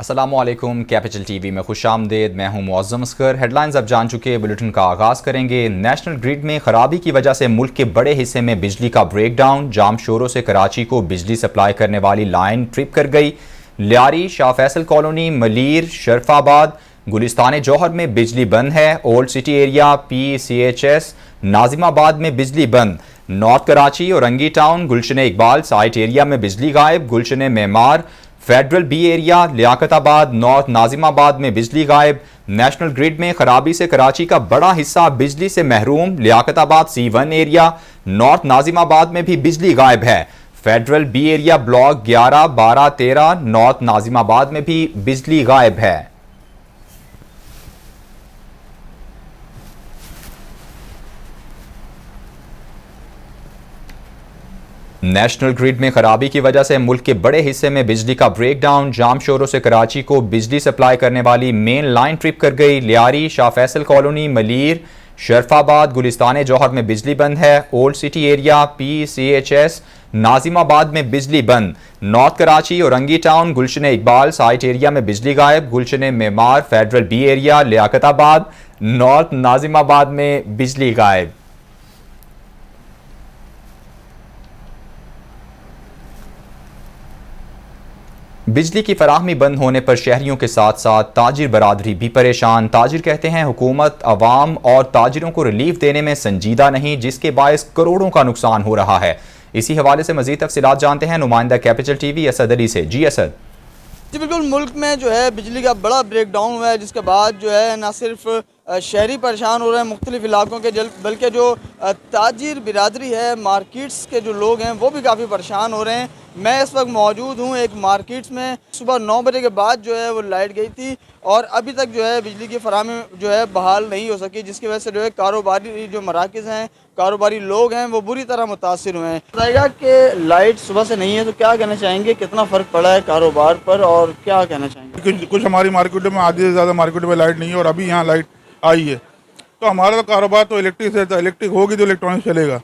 अस्सलामुअलैकुम, capital TV में खुशामदीद। मैं हूं मुअज़्ज़म अस्कर। हेडलाइंस अब जान चुके, बुलेटिन का आगाज़ करेंगे। नेशनल ग्रिड में खराबी की वजह से मुल्क के बड़े हिस्से में बिजली का ब्रेकडाउन। जाम शोरों से कराची को बिजली सप्लाई करने वाली लाइन ट्रिप कर गई। लियारी, शाह फैसल कॉलोनी, मलीर, शरफाबाद, गुलिस्तान जौहर में बिजली बंद है। Old city area, PCHS, Nazimabad में बिजली बंद। North Karachi, Orangi town, Gulshan Iqbal site area में बिजली गायब। Gulshan Maymar, federal B area, Liaquatabad, north Nazimabad में बिजली गायब। नेशनल ग्रिड में खराबी से कराची का बड़ा हिस्सा बिजली से महरूम। Liaquatabad C1 area, north Nazimabad में भी बिजली गायब है। Federal B area block 11, 12, 13, north Nazimabad में भी बिजली गायब है। नेशनल ग्रिड में खराबी की वजह से मुल्क के बड़े हिस्से में बिजली का ब्रेकडाउन। जाम शोरों से कराची को बिजली सप्लाई करने वाली मेन लाइन ट्रिप कर गई। लियारी, शाह फैसल कॉलोनी, मलीर, शरफाबाद, गुलिस्तान जौहर में बिजली बंद है। Old city area, PCHS, Nazimabad में बिजली बंद। North Karachi, Orangi town, Gulshan Iqbal site area में बिजली गायब। Gulshan Maymar, federal B area, Liaquatabad, north Nazimabad में बिजली गायब। बिजली की फराहमी बंद होने पर शहरियों के साथ साथ ताजिर बरादरी भी परेशान। ताजिर कहते हैं हुकूमत अवाम और ताजिरों को रिलीफ देने में संजीदा नहीं, जिसके बायस करोड़ों का नुकसान हो रहा है। इसी हवाले से मजीद तफसीलात जानते हैं नुमाइंदा कैपिटल टीवी असद अली से। जी असद। जी बिल्कुल, मुल्क में जो है बिजली का बड़ा ब्रेकडाउन हुआ है, जिसके बाद जो है ना सिर्फ शहरी परेशान हो रहे हैं मुख्तलिफ इलाकों के, बल्कि जो ताजिर बिरादरी है, मार्केट्स के जो लोग हैं वो भी काफ़ी परेशान हो रहे हैं। मैं इस वक्त मौजूद हूँ एक मार्केट्स में। सुबह 9 बजे के बाद जो है वो लाइट गई थी और अभी तक जो है बिजली की फराहमी जो है बहाल नहीं हो सकी, जिसकी वजह से जो है कारोबारी जो मराकज़ हैं, कारोबारी लोग हैं, वो बुरी तरह मुतासिर हुए हैं। बताएगा कि लाइट सुबह से नहीं है तो क्या कहना चाहेंगे, कितना फ़र्क पड़ा है कारोबार पर और क्या कहना चाहेंगे? कुछ हमारी मार्केटों में आधी से ज़्यादा मार्केट में लाइट नहीं है और अभी यहाँ लाइट आई है, तो हमारा तो कारोबार तो इलेक्ट्रिक से, इलेक्ट्रिक होगी तो इलेक्ट्रॉनिक चलेगा।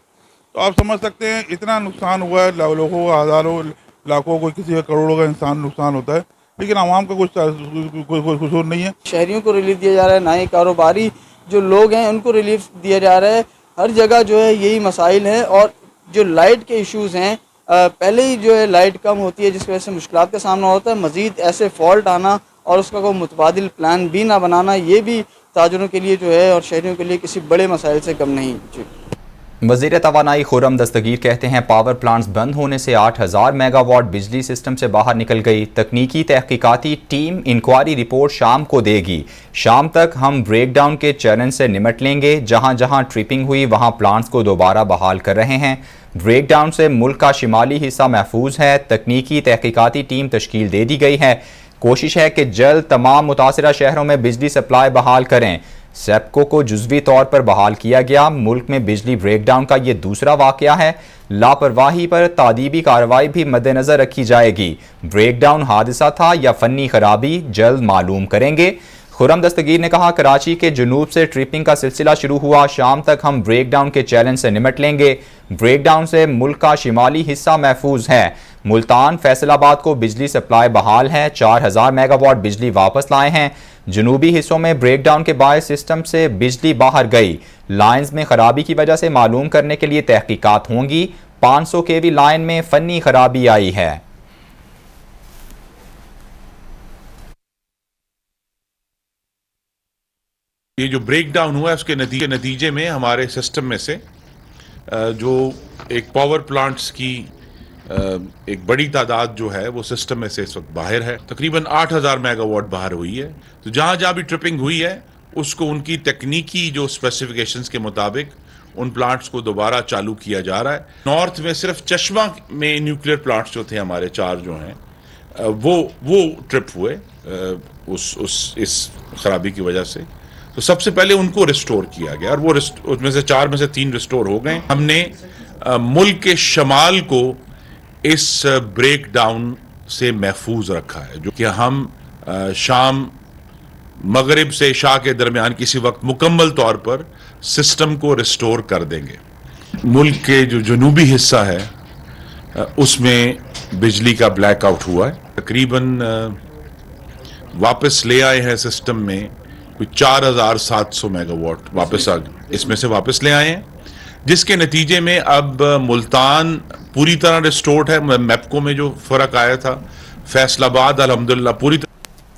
तो आप समझ सकते हैं इतना नुकसान हुआ है, लोगों को हज़ारों लाखों को, किसी का करोड़ों का इंसान नुकसान होता है, लेकिन आवाम का कुछ कसूर नहीं है। शहरियों को रिलीफ दिया जा रहा है, ना ही कारोबारी जो लोग हैं उनको रिलीफ दिया जा रहा है। हर जगह जो है यही मसाइल हैं और जो लाइट के इश्यूज़ हैं, पहले ही जो है लाइट कम होती है जिसकी वजह से मुश्किलात का सामना होता है। मज़ीद ऐसे फॉल्ट आना और उसका कोई मुतबादिल प्लान भी ना बनाना, ये भी ताजरों के लिए जो है और शहरियों के लिए किसी बड़े मसाइल से कम नहीं। जी। वज़ीर तवानाई खुर्रम दस्तगीर कहते हैं पावर प्लांट्स बंद होने से 8000 मेगावाट बिजली सिस्टम से बाहर निकल गई। तकनीकी तहकीकाती टीम इंक्वायरी रिपोर्ट शाम को देगी। शाम तक हम ब्रेकडाउन के चैलेंज से निमट लेंगे। जहां जहां ट्रिपिंग हुई वहां प्लांट्स को दोबारा बहाल कर रहे हैं। ब्रेकडाउन से मुल्क का शिमाली हिस्सा महफूज है। तकनीकी तहकीकाती टीम तश्कील दे दी गई है। कोशिश है कि जल्द तमाम मुतासिरा शहरों में बिजली सप्लाई बहाल करें। सेप्को को जुज़वी तौर पर बहाल किया गया। मुल्क में बिजली ब्रेकडाउन का ये दूसरा वाक़या है। लापरवाही पर तादीबी कार्रवाई भी मद्देनज़र रखी जाएगी। ब्रेकडाउन हादसा था या फ़नी खराबी, जल्द मालूम करेंगे। खुर्रम दस्तगीर ने कहा कराची के जुनूब से ट्रिपिंग का सिलसिला शुरू हुआ। शाम तक हम ब्रेकडाउन के चैलेंज से निमट लेंगे। ब्रेकडाउन से मुल्क का शिमाली हिस्सा महफूज है। मुल्तान, फैसलाबाद को बिजली सप्लाई बहाल है। 4000 मेगावाट बिजली वापस लाए हैं। जनूबी हिस्सों में ब्रेकडाउन के बायस सिस्टम से बिजली बाहर गई। लाइन्स में खराबी की वजह से मालूम करने के लिए तहकीकात होंगी। 500 kV लाइन में फनी खराबी आई है। ये जो ब्रेकडाउन हुआ है उसके नतीजे में हमारे सिस्टम में से जो एक पावर प्लांट्स की एक बड़ी तादाद जो है वो सिस्टम में से इस वक्त बाहर है। तकरीबन 8000 मेगावाट बाहर हुई है। तो जहाँ जहाँ भी ट्रिपिंग हुई है उसको उनकी तकनीकी जो स्पेसिफिकेशंस के मुताबिक उन प्लांट्स को दोबारा चालू किया जा रहा है। नॉर्थ में सिर्फ चश्मा में न्यूक्लियर प्लांट्स जो थे हमारे 4 जो हैं वो ट्रिप हुए इस खराबी की वजह से। तो सबसे पहले उनको रिस्टोर किया गया और वो उसमें से 4 में से 3 रिस्टोर हो गए। हमने मुल्क के शमाल को इस ब्रेकडाउन से महफूज रखा है, जो कि हम शाम मगरिब से इशा के दरमियान किसी वक्त मुकम्मल तौर पर सिस्टम को रिस्टोर कर देंगे। मुल्क के जो जनूबी हिस्सा है उसमें बिजली का ब्लैकआउट हुआ है। तकरीबन वापस ले आए हैं सिस्टम में कोई 4700 मेगावाट वापस आ इसमें से वापस ले आए हैं, जिसके नतीजे में अब मुल्तान पूरी तरह रिस्टोर्ड है। मैपको में जो फर्क आया था, फैसलाबाद अल्हम्दुलिल्लाह पूरी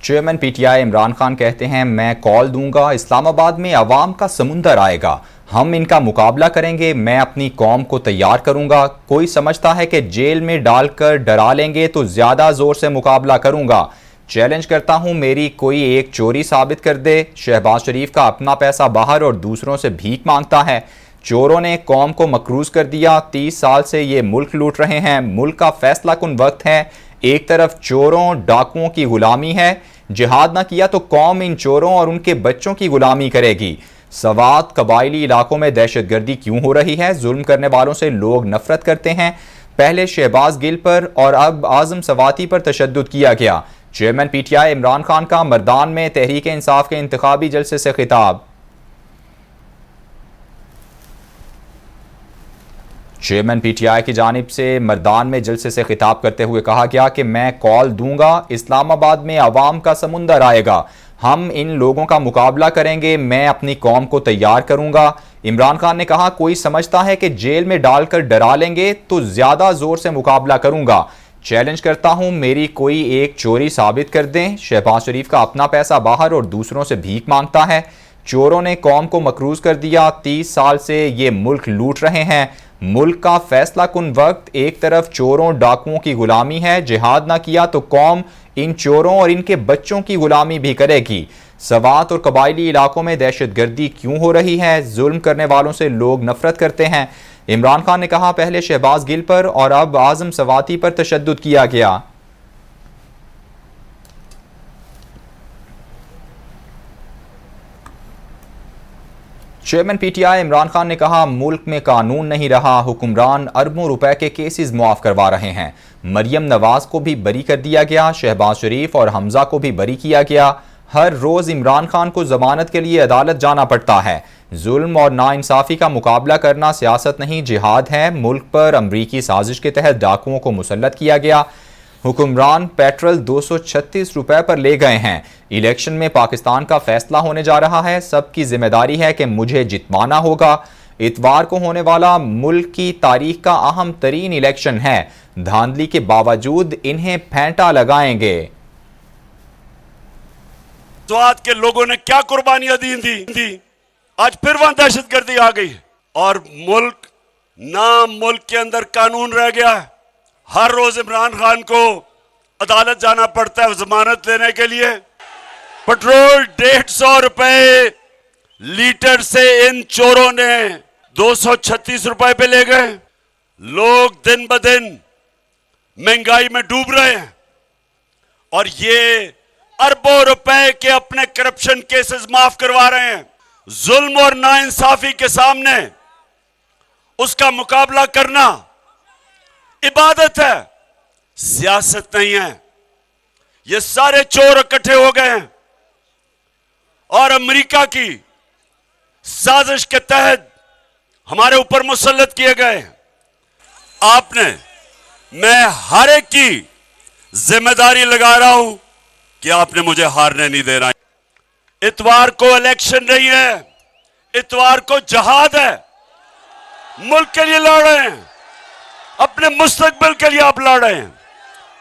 चेयरमैन पीटीआई इमरान खान कहते हैं, मैं कॉल दूंगा, इस्लामाबाद में अवाम का समुंदर आएगा, हम इनका मुकाबला करेंगे, मैं अपनी कौम को तैयार करूंगा। कोई समझता है कि जेल में डालकर डरा लेंगे तो ज्यादा जोर से मुकाबला करूंगा। चैलेंज करता हूं, मेरी कोई एक चोरी साबित कर दे। शहबाज शरीफ का अपना पैसा बाहर और दूसरों से भीख मांगता है। चोरों ने कौम को मकरूज कर दिया। 30 साल से ये मुल्क लूट रहे हैं। मुल्क का फैसला कुन वक्त है। एक तरफ चोरों डाकुओं की गुलामी है, जिहाद ना किया तो कौम इन चोरों और उनके बच्चों की गुलामी करेगी। सवात कबायली इलाकों में दहशतगर्दी क्यों हो रही है? जुल्म करने वालों से लोग नफरत करते हैं। पहले शहबाज गिल पर और अब आजम सवाती पर तशद्दुद किया गया। चेयरमैन पीटीआई इमरान खान का मर्दान में तहरीक इंसाफ के इंतखाबी जलसे से खिताब। चेयरमैन पीटीआई की जानिब से मर्दान में जलसे से खिताब करते हुए कहा गया कि मैं कॉल दूंगा, इस्लामाबाद में अवाम का समुंदर आएगा, हम इन लोगों का मुकाबला करेंगे, मैं अपनी कौम को तैयार करूंगा। इमरान खान ने कहा, कोई समझता है कि जेल में डालकर डरा लेंगे तो ज्यादा जोर से मुकाबला करूंगा। चैलेंज करता हूं, मेरी कोई एक चोरी साबित कर दें। शहबाज शरीफ का अपना पैसा बाहर और दूसरों से भीख मांगता है। चोरों ने कौम को मकरूज कर दिया। 30 साल से ये मुल्क लूट रहे हैं। मुल्क का फैसला कुन वक्त। एक तरफ चोरों डाकुओं की गुलामी है, जिहाद ना किया तो कौम इन चोरों और इनके बच्चों की गुलामी भी करेगी। सवात और कबायली इलाकों में दहशतगर्दी क्यों हो रही है? जुल्म करने वालों से लोग नफरत करते हैं। इमरान खान ने कहा, पहले शहबाज गिल पर और अब आजम सवाती पर तशद्दुद किया गया। चेयरमैन पीटीआई इमरान खान ने कहा, मुल्क में कानून नहीं रहा, हुक्मरान अरबों रुपए के केसेस मुआफ करवा रहे हैं। मरियम नवाज को भी बरी कर दिया गया। शहबाज शरीफ और हमजा को भी बरी किया गया। हर रोज इमरान खान को जमानत के लिए अदालत जाना पड़ता है। जुल्म और नाइंसाफी का मुकाबला करना सियासत नहीं, जिहाद है। मुल्क पर अमरीकी साजिश के तहत डाकुओं को मुसल्लत किया गया। हुक्मरान पेट्रोल 236 रुपए पर ले गए हैं। इलेक्शन में पाकिस्तान का फैसला होने जा रहा है। सबकी जिम्मेदारी है कि मुझे जितवाना होगा। इतवार को होने वाला मुल्क की तारीख का अहम तरीन इलेक्शन है। धांधली के बावजूद इन्हें फेंटा लगाएंगे। स्वात के लोगों ने क्या कुर्बानियां दी, आज फिर वहां दहशतगर्दी आ गई और मुल्क के अंदर कानून रह गया है। हर रोज इमरान खान को अदालत जाना पड़ता है जमानत लेने के लिए। पेट्रोल 150 रुपए लीटर से इन चोरों ने 236 रुपए पे ले गए। लोग दिन ब दिन महंगाई में डूब रहे हैं और ये अरबों रुपए के अपने करप्शन केसेस माफ करवा रहे हैं। जुल्म और नाइंसाफी के सामने उसका मुकाबला करना इबादत है, सियासत नहीं है। ये सारे चोर इकट्ठे हो गए हैं और अमेरिका की साजिश के तहत हमारे ऊपर मुसल्लत किए गए। मैं हर एक की जिम्मेदारी लगा रहा हूं कि आपने मुझे हारने नहीं देना। इतवार को इलेक्शन नहीं है, इतवार को जहाद है। मुल्क के लिए लड़ रहे हैं, अपने मुस्तकबिल के लिए आप लड़ रहे हैं,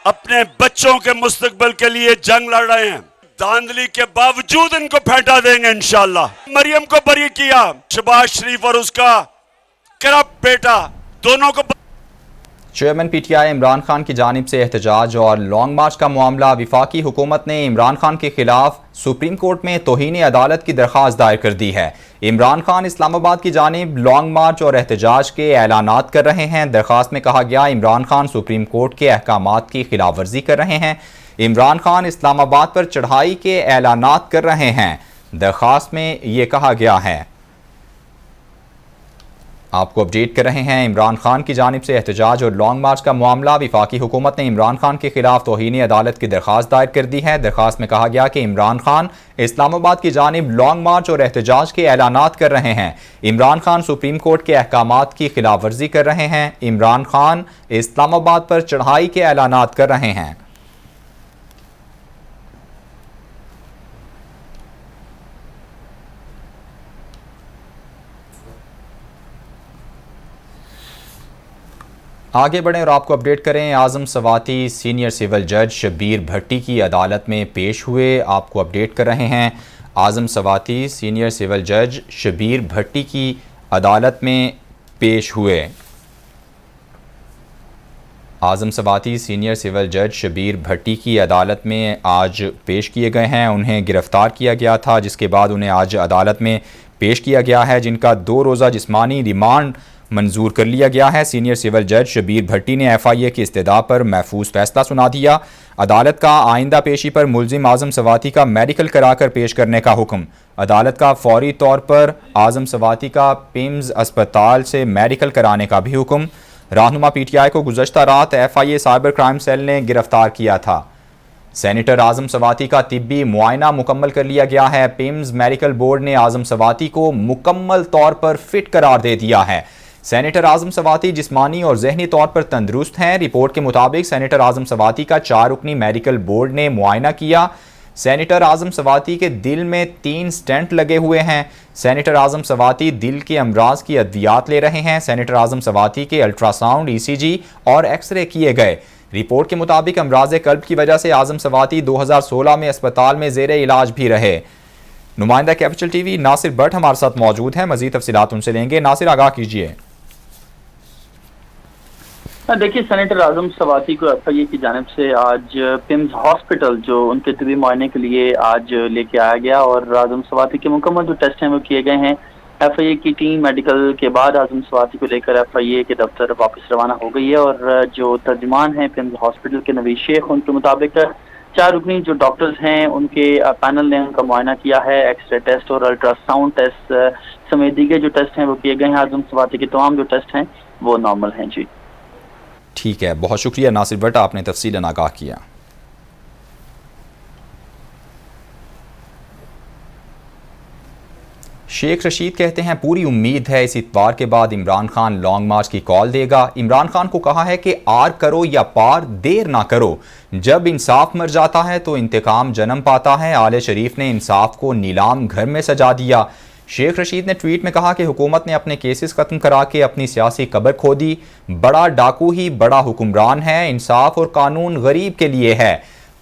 अपने बच्चों के मुस्तकबिल के लिए जंग लड़ रहे हैं। धांधली के बावजूद इनको फेंटा देंगे इंशाल्लाह। मरियम को बरी किया, शहबाज शरीफ और उसका करप्ट बेटा दोनों को। चेयरमैन पीटीआई इमरान खान की जानिब से एहतजाज और लॉन्ग मार्च का मामला। वफाकी हुकूमत ने इमरान खान के खिलाफ सुप्रीम कोर्ट में तौहीन अदालत की दरख्वास्त दायर कर दी है। इमरान खान इस्लामाबाद की जानिब लॉन्ग मार्च और एहतजाज के ऐलानात कर रहे हैं। दरख्वास्त में कहा गया, इमरान खान सुप्रीम कोर्ट के अहकामात की खिलाफ वर्जी कर रहे हैं। इमरान खान इस्लामाबाद पर चढ़ाई के ऐलानात कर रहे हैं। दरख्वास्त में ये कहा गया है। आपको अपडेट कर रहे हैं। इमरान खान की जानिब से एहतजाज और लॉन्ग मार्च का मामला। वफाकी हुकूमत ने इमरान खान के खिलाफ तौहीन अदालत की दरख्वास्त दायर कर दी है। दरख्वास्त में कहा गया कि इमरान खान इस्लामाबाद की जानिब लॉन्ग मार्च और एहतजाज के ऐलानात कर रहे हैं। इमरान खान सुप्रीम कोर्ट के अहकामात की खिलाफ वर्जी कर रहे हैं। इमरान खान इस्लामाबाद पर चढ़ाई के ऐलानात कर रहे हैं। आगे बढ़ें और आपको अपडेट करें। आजम सवाती सीनियर सिविल जज शबीर भट्टी की अदालत में पेश हुए। आपको अपडेट कर रहे हैं। आजम सवाती सीनियर सिविल जज शबीर भट्टी की अदालत में पेश हुए। आजम सवाती सीनियर सिविल जज शबीर भट्टी की अदालत में आज पेश किए गए हैं। उन्हें गिरफ्तार किया गया था, जिसके बाद उन्हें आज अदालत में पेश किया गया है, जिनका 2 रोज़ा जिस्मानी रिमांड मंजूर कर लिया गया है। सीनियर सिविल जज शबीर भट्टी ने FIA की इस्तदा पर महफूज फैसला सुना दिया। अदालत का आइंदा पेशी पर मुलजिम आजम सवाती का मेडिकल कराकर पेश करने का हुक्म। अदालत का फौरी तौर पर आजम सवाती का पिम्स अस्पताल से मेडिकल कराने का भी हुक्म। रहनुमा PTI को गुज़श्ता रात FIA साइबर क्राइम सेल ने गिरफ्तार किया था। सेनेटर आजम सवाती का तिब्बी मुआयना मुकम्मल कर लिया गया है। पिम्स मेडिकल बोर्ड ने आजम सवाती को मुकम्मल तौर पर फिट करार दे दिया है। सेनेटर आजम सवाती जिस्मानी और जहनी तौर पर तंदुरुस्त हैं। रिपोर्ट के मुताबिक सेनेटर आजम सवाती का 4 रुकनी मेडिकल बोर्ड ने मुआयना किया। सेनेटर आजम सवाती के दिल में 3 स्टेंट लगे हुए हैं। सेनेटर आजम सवाती दिल के अमराज की अद्वियात ले रहे हैं। सेनेटर आजम सवाती के अल्ट्रासाउंड, ECG और एक्सरे किए गए। रिपोर्ट के मुताबिक अमराज कल्ब की वजह से आजम सवाती 2016 में अस्पताल में ज़ेरे इलाज भी रहे। नुमाइंदा कैपिटल TV नासिर भट्ट हमारे साथ मौजूद हैं। मजीद तफसीलात उनसे लेंगे। नासिर, आगाह कीजिए। देखिए, सेनेटर आजम सवाती को FIA की जानिब से आज पिम्स हॉस्पिटल जो उनके तबी मुआयने के लिए आज लेके आया गया और आजम सवाती के मुकम्मल जो टेस्ट हैं वो किए गए हैं। FIA की टीम मेडिकल के बाद आजम सवाती को लेकर FIA के दफ्तर वापस रवाना हो गई है और जो तर्जुमान हैं पिम्स हॉस्पिटल के नवीद शेख, उनके मुताबिक 4 रुकनी जो डॉक्टर्स हैं उनके पैनल ने उनका मुआयना किया है। एक्सरे टेस्ट और अल्ट्रासाउंड टेस्ट समेत दीगर जो टेस्ट हैं वो किए गए हैं। आजम सवाती के तमाम जो टेस्ट हैं वो नॉर्मल हैं। जी ठीक है, बहुत शुक्रिया नासिर भट्ट, आपने तफसीलन आगाह किया। शेख रशीद कहते हैं पूरी उम्मीद है इस इतवार के बाद इमरान खान लॉन्ग मार्च की कॉल देगा। इमरान खान को कहा है कि आर करो या पार, देर ना करो। जब इंसाफ मर जाता है तो इंतकाम जन्म पाता है। आले शरीफ ने इंसाफ को नीलाम घर में सजा दिया। शेख रशीद ने ट्वीट में कहा कि हुकूमत ने अपने केसेस खत्म करा के अपनी सियासी कब्र खोदी। बड़ा डाकू ही बड़ा हुक्मरान है। इंसाफ और कानून गरीब के लिए है।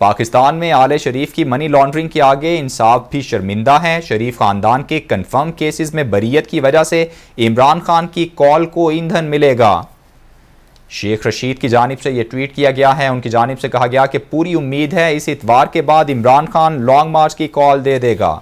पाकिस्तान में आले शरीफ की मनी लॉन्ड्रिंग के आगे इंसाफ भी शर्मिंदा है। शरीफ खानदान के कंफर्म केसेस में बरीयत की वजह से इमरान खान की कॉल को ईंधन मिलेगा। शेख रशीद की जानिब से यह ट्वीट किया गया है। उनकी जानिब से कहा गया कि पूरी उम्मीद है इस इतवार के बाद इमरान खान लॉन्ग मार्च की कॉल दे देगा।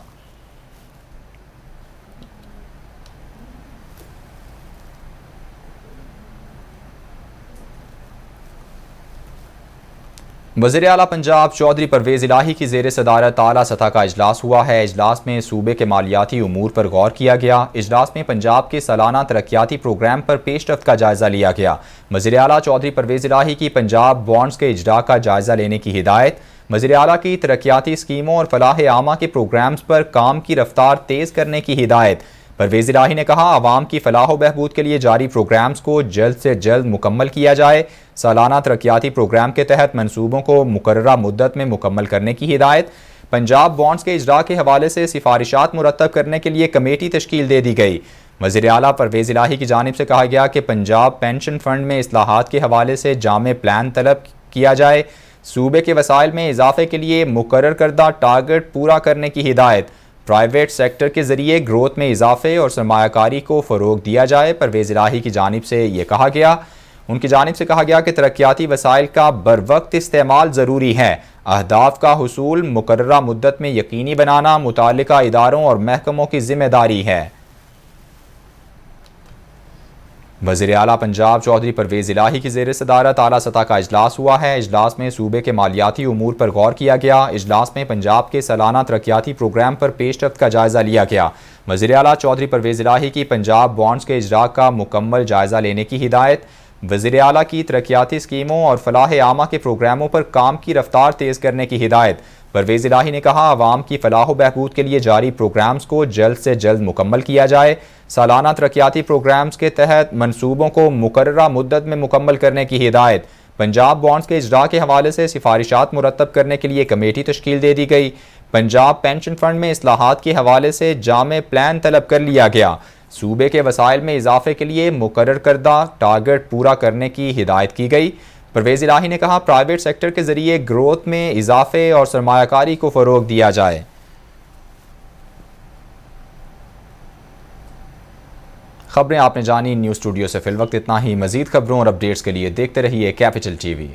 वज़ीर आला पंजाब चौधरी परवेज़ इलाही की ज़ेर सदारत आला सतह का इजलास हुआ है। इजलास में सूबे के मालियाती उमूर पर गौर किया गया। इजलास में पंजाब के सालाना तरक्याती प्रोग्राम पर पेशरफ्त का जायज़ा लिया गया। वज़ीर आला चौधरी परवेज़ इलाही की पंजाब बॉन्ड्स के इजरा का जायज़ा लेने की हिदायत। वज़ीर आला की तरक्याती स्कीमों और फलाह आमा के प्रोग्राम्स पर काम की रफ्तार तेज़ करने की हिदायत। परवेज़ इलाही ने कहा आवाम की फलाह व बहबूद के लिए जारी प्रोग्राम्स को जल्द से जल्द मुकम्मल किया जाए। सालाना तरक्याती प्रोग्राम के तहत मनसूबों को मुकर्ररा मुद्दत में मुकम्मल करने की हिदायत। पंजाब बॉन्ड्स के इजरा के हवाले से सिफारिशात मुरतब करने के लिए कमेटी तश्कील दे दी गई। वज़ीर आला परवेज़ इलाही की जानिब से कहा गया कि पंजाब पेंशन फंड में इस्लाहात के हवाले से जामे प्लान तलब किया जाए। सूबे के वसाइल में इजाफे के लिए मुकर्रर करदा टारगेट पूरा करने की हिदायत। प्राइवेट सेक्टर के जरिए ग्रोथ में इजाफे और सरमायाकारी को फ़रोग दिया जाए। परवेज़ इलाही की जानिब से ये कहा गया। उनकी जानिब से कहा गया कि तरक्याती वसाइल का बरवक्त इस्तेमाल ज़रूरी है। अहदाफ का हुसूल मुकर्ररा मुद्दत में यकीनी बनाना मुताल्लिका इदारों और महकमों की जिम्मेदारी है। वज़ीर आला पंजाब चौधरी परवेज़ इलाही की ज़ेर सदारत आला सतह का इजलास हुआ है। इजलास में सूबे के मालियाती उमूर पर गौर किया गया। इजलास में पंजाब के सालाना तरक्याती प्रोग्राम पर पेशरफ्त का जायज़ा लिया गया। वज़ीर आला चौधरी परवेज़ इलाही की पंजाब बॉन्ड्स के इजरा का मुकम्मल जायज़ा लेने की हिदायत। वज़ीर आला की तरक्याती स्कीमों और फलाह आमा के प्रोग्रामों पर काम की रफ्तार तेज़ करने की हिदायत। परवेज़ इलाही ने कहा आवाम की फलाह व बहबूद के लिए जारी प्रोग्राम्स को जल्द से जल्द मुकम्मल किया जाए। सालाना तरक्याती प्रोग्राम्स के तहत मनसूबों को मुकर्ररा मुद्दत में मुकम्मल करने की हिदायत। पंजाब बॉन्ड्स के इजरा के हवाले से सिफारिशात मुरतब करने के लिए कमेटी तश्कील दे दी गई। पंजाब पेंशन फंड में इस्लाहात के हवाले से जामे प्लान तलब कर लिया गया। सूबे के वसाइल में इजाफे के लिए मुकर्रर करदा टारगेट पूरा करने की हिदायत की गई। परवेज़ इलाही ने कहा, प्राइवेट सेक्टर के जरिए ग्रोथ में इजाफे और सरमायाकारी को फ़रोग दिया जाए। खबरें आपने जानी न्यूज़ स्टूडियो से फिलवक्त इतना ही। मजीद खबरों और अपडेट्स के लिए देखते रहिए कैपिटल टीवी।